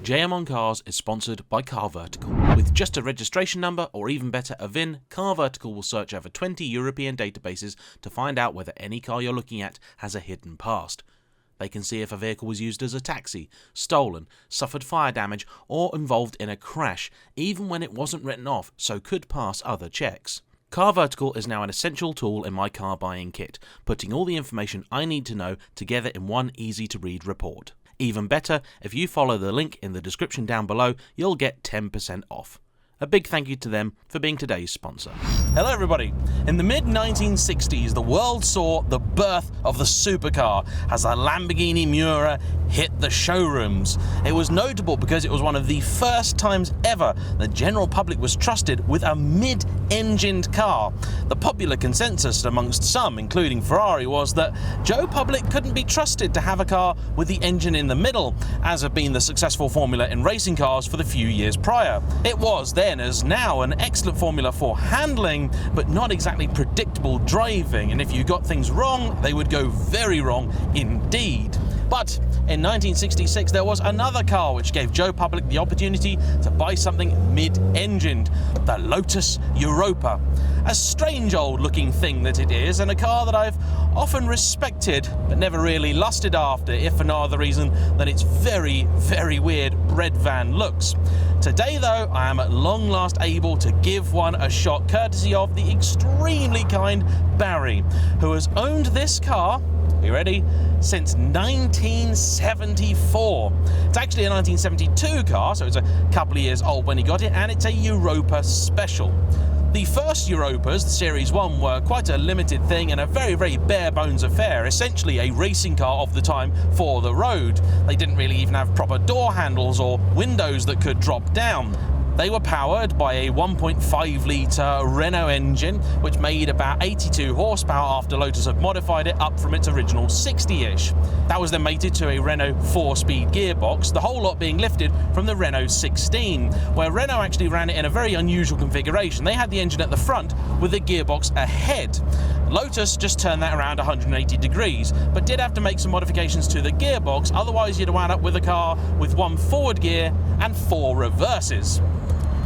JayEmm on Cars is sponsored by Car Vertical. With just a registration number, or even better, a VIN, Car Vertical will search over 20 European databases to find out whether any car you're looking at has a hidden past. They can see if a vehicle was used as a taxi, stolen, suffered fire damage, or involved in a crash, even when it wasn't written off, so could pass other checks. Car Vertical is now an essential tool in my car buying kit, putting all the information I need to know together in one easy-to-read report. Even better, if you follow the link in the description down below, you'll get 10% off. A big thank you to them for being today's sponsor. Hello everybody. In the mid-1960s, the world saw the birth of the supercar as the Lamborghini Miura hit the showrooms. It was notable because it was one of the first times ever the general public was trusted with a mid-engined car. The popular consensus amongst some, including Ferrari, was that Joe Public couldn't be trusted to have a car with the engine in the middle, as had been the successful formula in racing cars for the few years prior. It was then, as now, an excellent formula for handling, but not exactly predictable driving, and if you got things wrong, they would go very wrong indeed. But in 1966 there was another car which gave Joe Public the opportunity to buy something mid-engined, the Lotus Europa. A strange old looking thing that it is, and a car that I've often respected but never really lusted after, if for no other reason than its very, very weird breadvan looks. Today though, I am at long last able to give one a shot, courtesy of the extremely kind Barry, who has owned this car, are you ready, since 1974. It's actually a 1972 car, so it's a couple of years old when he got it, and it's a Europa Special. The first Europas, the Series 1, were quite a limited thing and a very, very bare bones affair, essentially a racing car of the time for the road. They didn't really even have proper door handles or windows that could drop down. They were powered by a 1.5 litre Renault engine, which made about 82 horsepower after Lotus had modified it up from its original 60-ish. That was then mated to a Renault 4-speed gearbox, the whole lot being lifted from the Renault 16, where Renault actually ran it in a very unusual configuration. They had the engine at the front with the gearbox ahead. Lotus just turned that around 180 degrees, but did have to make some modifications to the gearbox, otherwise you'd wound up with a car with 1 forward gear and 4 reverses.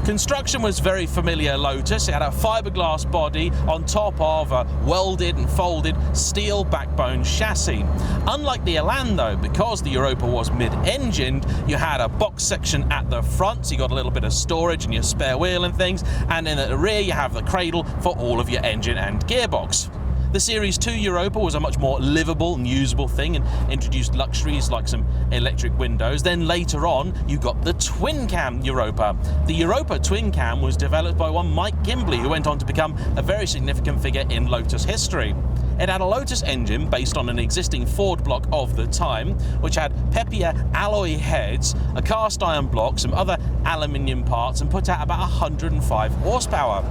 Construction was very familiar Lotus. It had a fiberglass body on top of a welded and folded steel backbone chassis. Unlike the Elan though, because the Europa was mid-engined, you had a box section at the front, so you got a little bit of storage and your spare wheel and things, and in the rear you have the cradle for all of your engine and gearbox. The Series 2 Europa was a much more livable and usable thing and introduced luxuries like some electric windows. Then later on, you got the twin-cam Europa. The Europa twin-cam was developed by one Mike Gimbley, who went on to become a very significant figure in Lotus history. It had a Lotus engine based on an existing Ford block of the time, which had peppier alloy heads, a cast iron block, some other aluminium parts, and put out about 105 horsepower.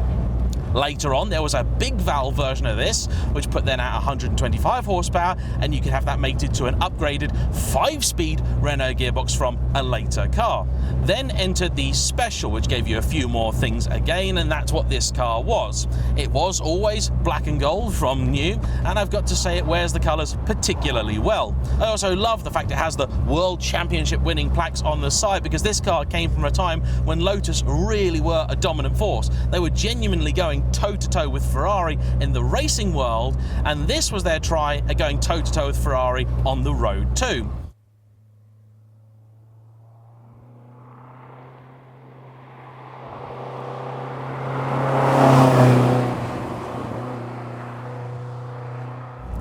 Later on, there was a big valve version of this, which put then at 125 horsepower, and you could have that mated to an upgraded 5-speed Renault gearbox from a later car. Then entered the Special, which gave you a few more things again, and that's what this car was. It was always black and gold from new, and I've got to say it wears the colours particularly well. I also love the fact it has the World Championship winning plaques on the side, because this car came from a time when Lotus really were a dominant force. They were genuinely going toe-to-toe with Ferrari in the racing world, and this was their try at going toe-to-toe with Ferrari on the road too.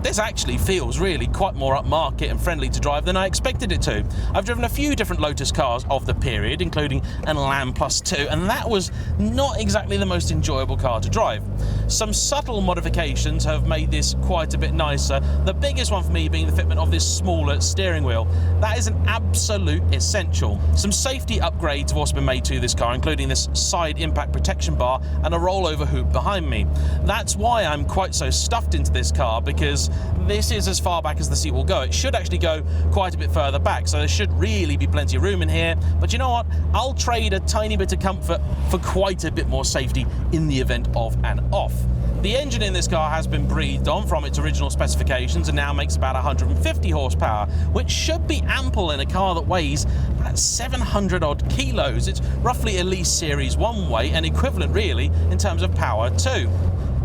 This actually feels really quite more upmarket and friendly to drive than I expected it to. I've driven a few different Lotus cars of the period, including an Elan Plus 2, and that was not exactly the most enjoyable car to drive. Some subtle modifications have made this quite a bit nicer, the biggest one for me being the fitment of this smaller steering wheel. That is an absolute essential. Some safety upgrades have also been made to this car, including this side impact protection bar and a rollover hoop behind me. That's why I'm quite so stuffed into this car, because this is as far back as the seat will go. It should actually go quite a bit further back, so there should really be plenty of room in here. But you know what? I'll trade a tiny bit of comfort for quite a bit more safety in the event of an off. The engine in this car has been breathed on from its original specifications and now makes about 150 horsepower, which should be ample in a car that weighs about 700 odd kilos. It's roughly Elise Series 1 weight and equivalent really in terms of power too.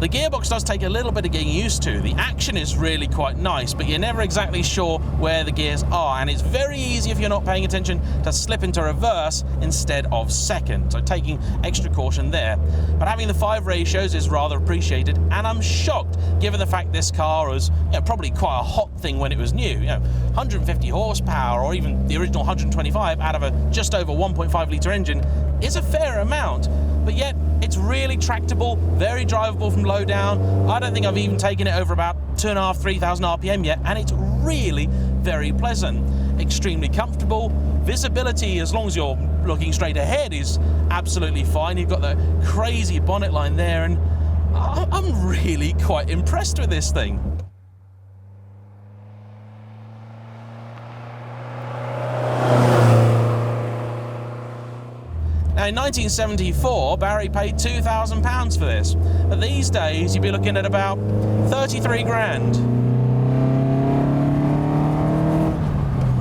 The gearbox does take a little bit of getting used to. The action is really quite nice, but you're never exactly sure where the gears are, and it's very easy if you're not paying attention to slip into reverse instead of second, so taking extra caution there. But having the 5 ratios is rather appreciated, and I'm shocked given the fact this car was probably quite a hot thing when it was new. 150 horsepower or even the original 125 out of a just over 1.5 litre engine is a fair amount, but yet it's really tractable, very drivable from low down. I don't think I've even taken it over about 2,500–3,000 RPM yet, and it's really very pleasant. Extremely comfortable. Visibility, as long as you're looking straight ahead, is absolutely fine. You've got the crazy bonnet line there, and I'm really quite impressed with this thing. Now, in 1974, Barry paid £2,000 for this. But these days, you'd be looking at about 33 grand.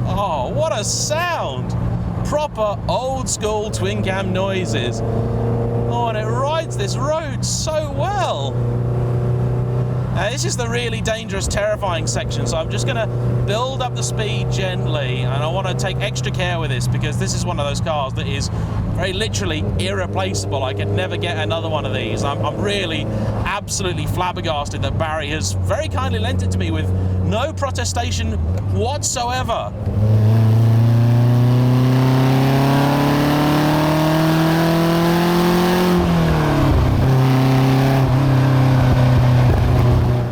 Oh, what a sound! Proper old school twin cam noises. Oh, and it rides this road so well. Now, this is the really dangerous, terrifying section, so I'm just going to build up the speed gently, and I want to take extra care with this because this is one of those cars that is very literally irreplaceable. I could never get another one of these. I'm really absolutely flabbergasted that Barry has very kindly lent it to me with no protestation whatsoever.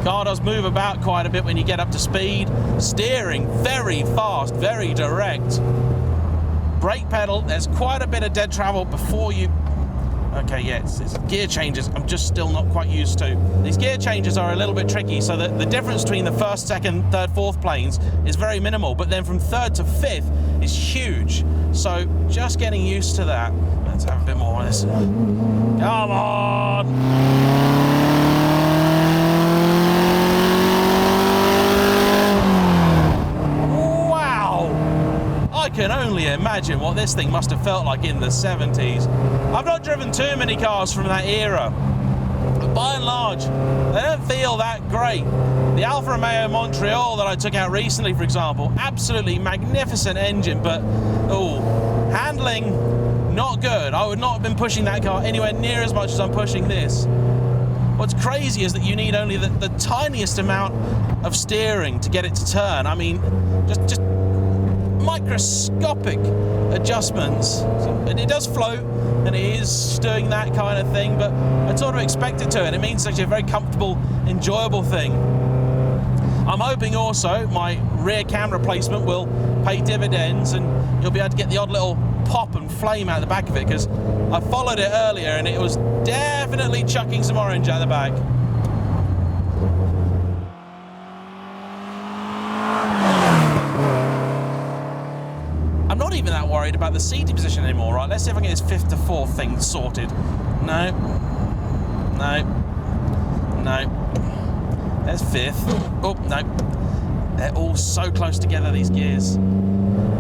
Car does move about quite a bit when you get up to speed. Steering very fast, very direct. Brake pedal, there's quite a bit of dead travel before you... Okay, yeah, it's gear changes I'm just still not quite used to. These gear changes are a little bit tricky, so that the difference between the first, second, third, fourth planes is very minimal, but then from third to fifth is huge. So just getting used to that. Let's have a bit more of this. Come on! I can only imagine what this thing must have felt like in the 70s. I've not driven too many cars from that era, but by and large, they don't feel that great. The Alfa Romeo Montreal that I took out recently, for example, absolutely magnificent engine, but handling, not good. I would not have been pushing that car anywhere near as much as I'm pushing this. What's crazy is that you need only the tiniest amount of steering to get it to turn. I mean, just microscopic adjustments. And it does float, and it is doing that kind of thing, but I sort of expect it to, and it means it's actually a very comfortable, enjoyable thing. I'm hoping also my rear camera placement will pay dividends, and you'll be able to get the odd little pop and flame out the back of it, because I followed it earlier and it was definitely chucking some orange out the back. I'm not even that worried about the seating position anymore, right? Let's see if I can get this 5th to 4th thing sorted. No. There's 5th. Oh, no. They're all so close together, these gears.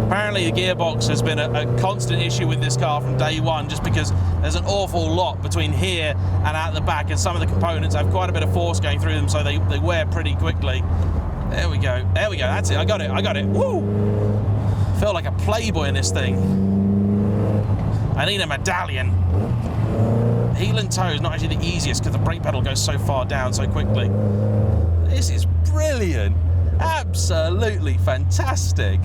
Apparently the gearbox has been a constant issue with this car from day one, just because there's an awful lot between here and out the back, and some of the components have quite a bit of force going through them, so they wear pretty quickly. There we go, that's it, I got it, woo! I feel like a playboy in this thing. I need a medallion. Heel and toe is not actually the easiest because the brake pedal goes so far down so quickly. This is brilliant, absolutely fantastic.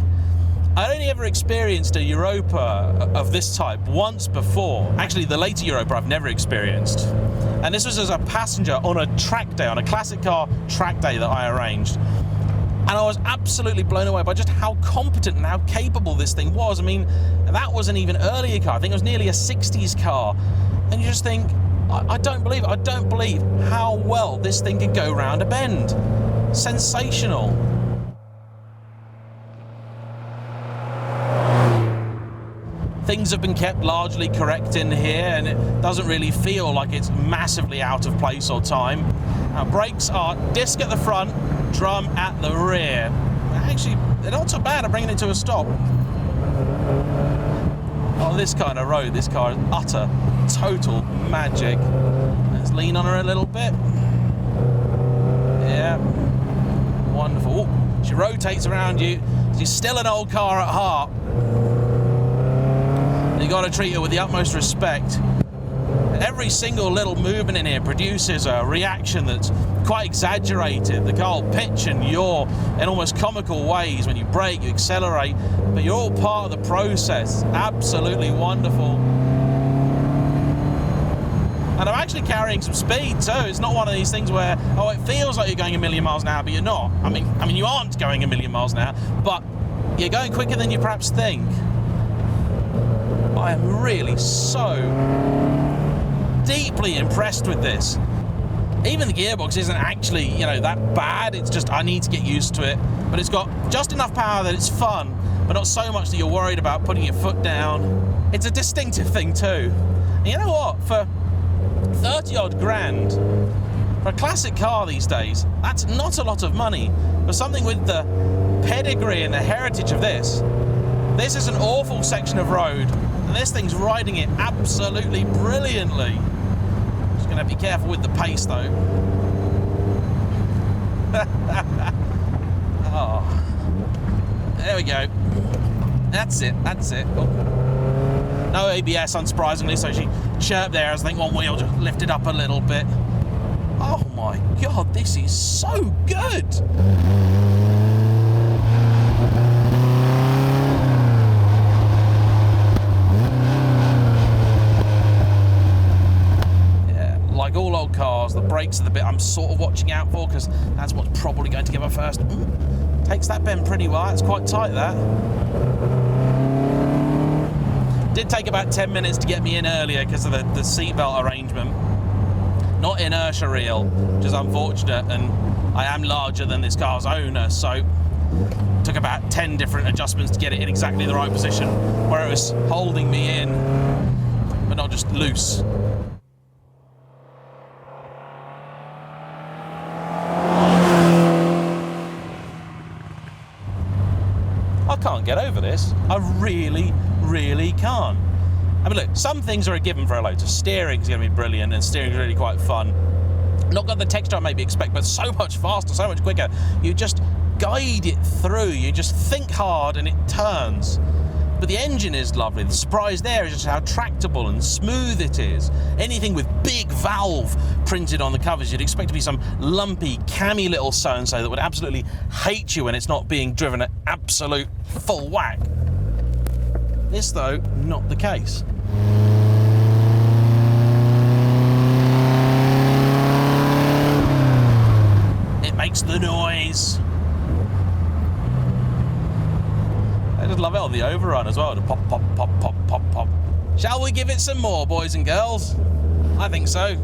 I'd only ever experienced a Europa of this type once before. Actually, the later Europa I've never experienced. And this was as a passenger on a track day, on a classic car track day that I arranged. And I was absolutely blown away by just how competent and how capable this thing was. I mean, that was an even earlier car. I think it was nearly a 60s car. And you just think, I don't believe how well this thing could go round a bend. Sensational. things have been kept largely correct in here, and it doesn't really feel like it's massively out of place or time. Brakes are disc at the front, drum at the rear. Actually, they're not so bad at bringing it to a stop. On this kind of road, this car is utter, total magic. Let's lean on her a little bit. Yeah, wonderful. Ooh, she rotates around you. She's still an old car at heart. You got to treat her with the utmost respect. Every single little movement in here produces a reaction that's quite exaggerated. The car will pitch and yaw in almost comical ways. When you brake, you accelerate, but you're all part of the process. Absolutely wonderful. And I'm actually carrying some speed too. It's not one of these things where, oh, it feels like you're going a million miles an hour, but you're not. I mean, you aren't going a million miles an hour, but you're going quicker than you perhaps think. I am really so deeply impressed with this. Even the gearbox isn't actually, that bad. It's just I need to get used to it. But it's got just enough power that it's fun, but not so much that you're worried about putting your foot down. It's a distinctive thing too. And you know what? For 30 odd grand, for a classic car these days, that's not a lot of money. For something with the pedigree and the heritage of this is an awful section of road, and this thing's riding it absolutely brilliantly. Just gonna be careful with the pace though. Oh, there we go. That's it. Oh. No ABS, unsurprisingly, so she chirped there as I think one wheel just lifted up a little bit. Oh my god, this is so good! Yeah, like all old cars, the brakes are the bit I'm sort of watching out for, because that's what's probably going to give up first. Takes that bend pretty well, it's quite tight that. Did take about 10 minutes to get me in earlier because of the seatbelt arrangement. Not inertia reel, which is unfortunate, and I am larger than this car's owner, so took about 10 different adjustments to get it in exactly the right position where it was holding me in, but not just loose. I can't get over this. I really can't. I mean, look, some things are a given for a Lotus. Steering's going to be brilliant, and steering's really quite fun. Not got the texture I maybe expect, but so much faster, so much quicker. You just guide it through. You just think hard, and it turns. But the engine is lovely. The surprise there is just how tractable and smooth it is. Anything with big valve printed on the covers, you'd expect to be some lumpy, cammy little so-and-so that would absolutely hate you when it's not being driven at absolute full whack. This, though, not the case. It makes the noise. I just love it on the overrun as well. To pop, pop, pop, pop, pop, pop. Shall we give it some more, boys and girls? I think so.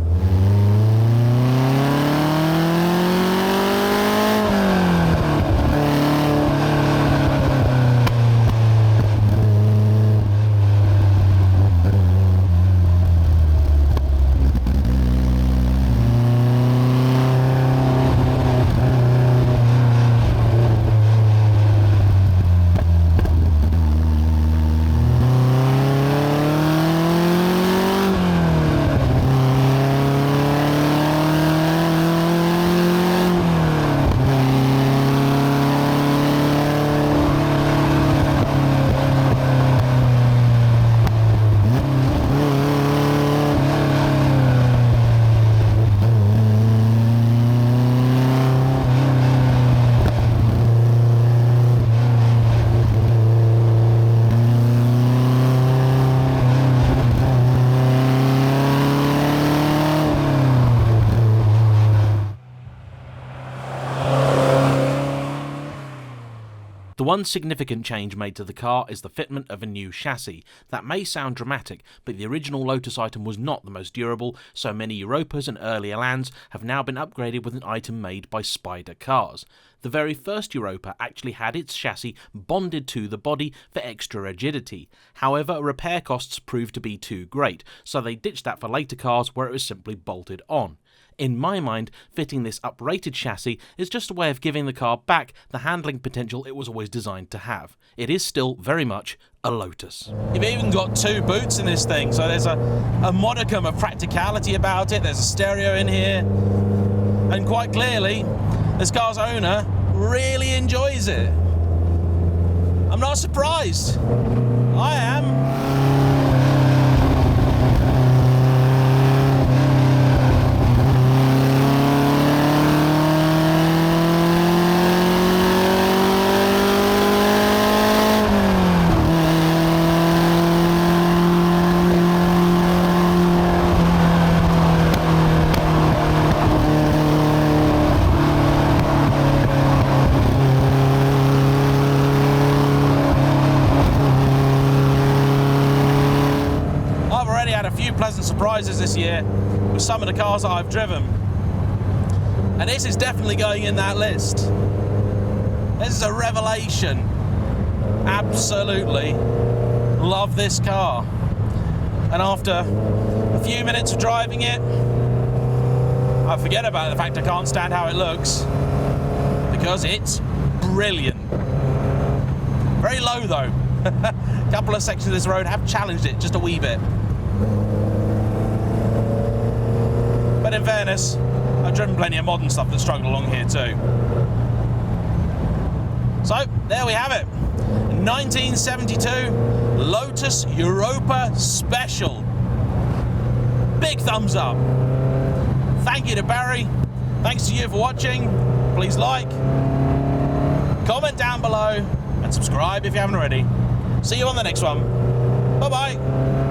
one significant change made to the car is the fitment of a new chassis. That may sound dramatic, but the original Lotus item was not the most durable, so many Europas and early Elans have now been upgraded with an item made by Spider Cars. The very first Europa actually had its chassis bonded to the body for extra rigidity. However, repair costs proved to be too great, so they ditched that for later cars where it was simply bolted on. In my mind, fitting this uprated chassis is just a way of giving the car back the handling potential it was always designed to have. It is still very much a Lotus. You've even got 2 boots in this thing, so there's a modicum of practicality about it. There's a stereo in here, and quite clearly, this car's owner really enjoys it. I'm not surprised. I am. Pleasant surprises this year with some of the cars that I've driven, and this is definitely going in that list. This is a revelation. Absolutely love this car, and after a few minutes of driving it, I forget about the fact I can't stand how it looks, because it's brilliant. Very low though. A couple of sections of this road have challenged it just a wee bit. But in fairness, I've driven plenty of modern stuff that struggle along here too. So, there we have it. 1972 Lotus Europa Special. Big thumbs up. Thank you to Barry. Thanks to you for watching. Please like, comment down below, and subscribe if you haven't already. See you on the next one. Bye-bye.